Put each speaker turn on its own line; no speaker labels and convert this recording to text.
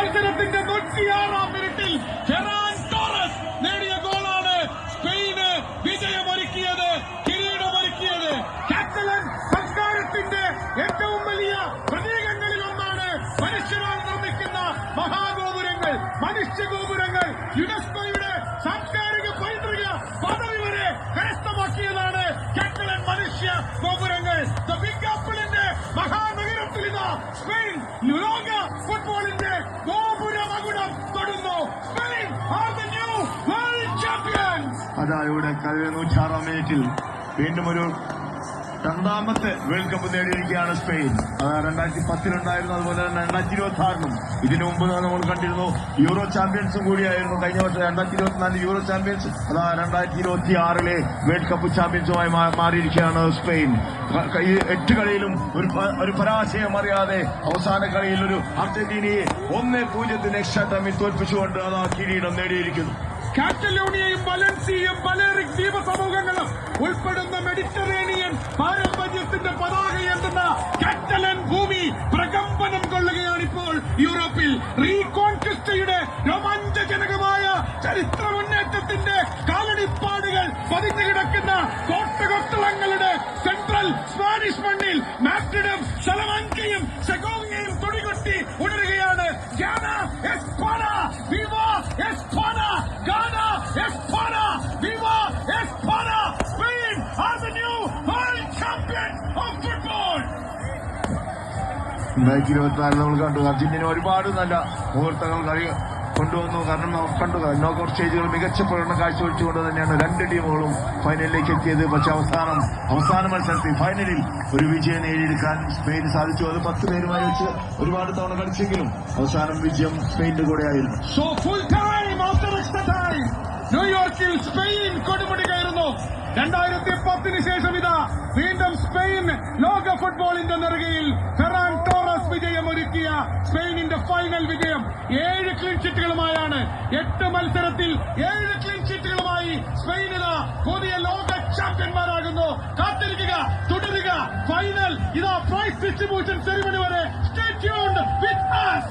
മത്സരത്തിന്റെ 106-ാം മിനിറ്റിൽ Ferran Torres നേടിയ ഗോളാണ് സ്പെയിന് വിജയമൊരുക്കിയത്, കിരീടമൊരുക്കിയത്. കാറ്റലൻ സംസ്കാരത്തിന്റെ ഏറ്റവും വലിയ പ്രതീകങ്ങളിലൊന്നാണ് മനുഷ്യരാൽ നിർമ്മിക്കുന്ന മഹാഗോപുരങ്ങൾ, മനുഷ്യഗോപുരങ്ങൾ. യുനെസ്കോയുടെ സാംസ്കാരിക പൈതൃക പദവി വരെ കരസ്ഥമാക്കിയതാണ് കാറ്റലൻ മനുഷ്യ ഗോപുരങ്ങൾ. ബിഗ് ആപ്പിളിന്റെ മഹാനഗരത്തിലിതാ സ്പെയിൻ ലോക ഫുട്ബോളിന്റെ ഗോപുര മകുടം തൊടുന്നു. Spain are the new world champions.
അതാ ഇവിടെ 106-ാം മിനിറ്റിൽ വീണ്ടും ഒരു രണ്ടാമത്തെ വേൾഡ് കപ്പ് നേടിയിരിക്കുകയാണ് സ്പെയിൻ. 2010-ലുണ്ടായിരുന്നു, അതുപോലെ തന്നെ 2026-ലും. ഇതിനു മുമ്പ് നമ്മൾ കണ്ടിരുന്നു യൂറോ ചാമ്പ്യൻസും കൂടിയായിരുന്നു. കഴിഞ്ഞ വർഷം 2024 യൂറോ ചാമ്പ്യൻസ്, 2026-ലെ വേൾഡ് കപ്പ് ചാമ്പ്യൻസുമായി മാറിയിരിക്കുകയാണ് സ്പെയിൻ. ഈ 8 കളിയിലും ഒരു പരാജയം അറിയാതെ അവസാന കളിയിൽ ഒരു അർജന്റീനയെ 1-0 എക്സ്ട്രാ ടൈമിൽ തോൽപ്പിച്ചുകൊണ്ട് അതാ കിരീടം നേടിയിരിക്കുന്നു.
കാറ്റലോണിയയും വലൻസിയയും ബലേറിക് ദ്വീപ സമൂഹങ്ങളും ഉൾപ്പെടുന്ന മെഡിറ്ററേനിയൻ പാരമ്പര്യത്തിന്റെ പതാകയെത്തുന്ന കാറ്റലൻ ഭൂമി പ്രകമ്പനം കൊള്ളുകയാണിപ്പോൾ യൂറോപ്പിൽ. റീകോൺക്വിസ്റ്റയുടെ രോമാഞ്ചജനകമായ ചരിത്ര മുന്നേറ്റത്തിന്റെ കാലടിപ്പാടുകൾ പതിഞ്ഞു കിടക്കുന്ന കോട്ടകൊത്തളങ്ങളുടെ സെൻട്രൽ സ്പാനിഷ് മണ്ണിൽ മാഡ്രിഡും സലമാൻകയും സെഗോവിയയും തുടികൊട്ടി ഉണരുകയാണ്. ഗാന എസ്പാന, വിവാ എസ്പാന, ഗാന എസ്പാന, വിവാ എസ്പാന. Spain are the new world champions of football.
2024 നമ്മൾ കണ്ടു അർജന്റീന ഒരുപാട് നല്ല മുഹൂർത്തങ്ങൾ കളി കൊണ്ടുവന്നു. കാരണം കണ്ടു നോക്കൌട്ട് സ്റ്റേജുകൾ മികച്ച പ്രകടനം കാഴ്ചവെച്ചുകൊണ്ട് തന്നെയാണ് 2 ടീമുകളും ഫൈനലിലേക്ക് എത്തിയത്. പക്ഷെ അവസാന മത്സരത്തിൽ ഫൈനലിൽ ഒരു വിജയം നേടിയെടുക്കാൻ സ്പെയിന് സാധിച്ചു. അത് 10 പേരുമായി വെച്ച് ഒരുപാട് തവണ കളിച്ചെങ്കിലും അവസാനം വിജയം സ്പെയിന്റെ കൂടെയായിരുന്നു.
ന്യൂയോർക്കിൽ സ്പെയിൻ കൊടുമുടി കയറുന്നു. 2010-ന് ശേഷം ഇതാ വീണ്ടും സ്പെയിൻ ലോക ഫുട്ബോളിന്റെ നെറുകയിൽ. ഫെറാൻ ടോറസ് വിജയമൊരുക്കിയ സ്പെയിനിന്റെ ഫൈനൽ വിജയം 7 ക്ലീൻ ഷീറ്റുകളുമായാണ്. 8 മത്സരത്തിൽ 7 ക്ലീൻ ഷീറ്റുകളുമായി സ്പെയിൻ ഇതാ പുതിയ ലോക ചാമ്പ്യന്മാരാകുന്നു. കാത്തിരിക്കുക, തുടരുക. ഫൈനൽ ഇതാ പ്രൈസ് ഡിസ്ട്രിബ്യൂഷൻ സെറിമണി വരെ. സ്റ്റേ ട്യൂൺഡ് വിത്ത് us.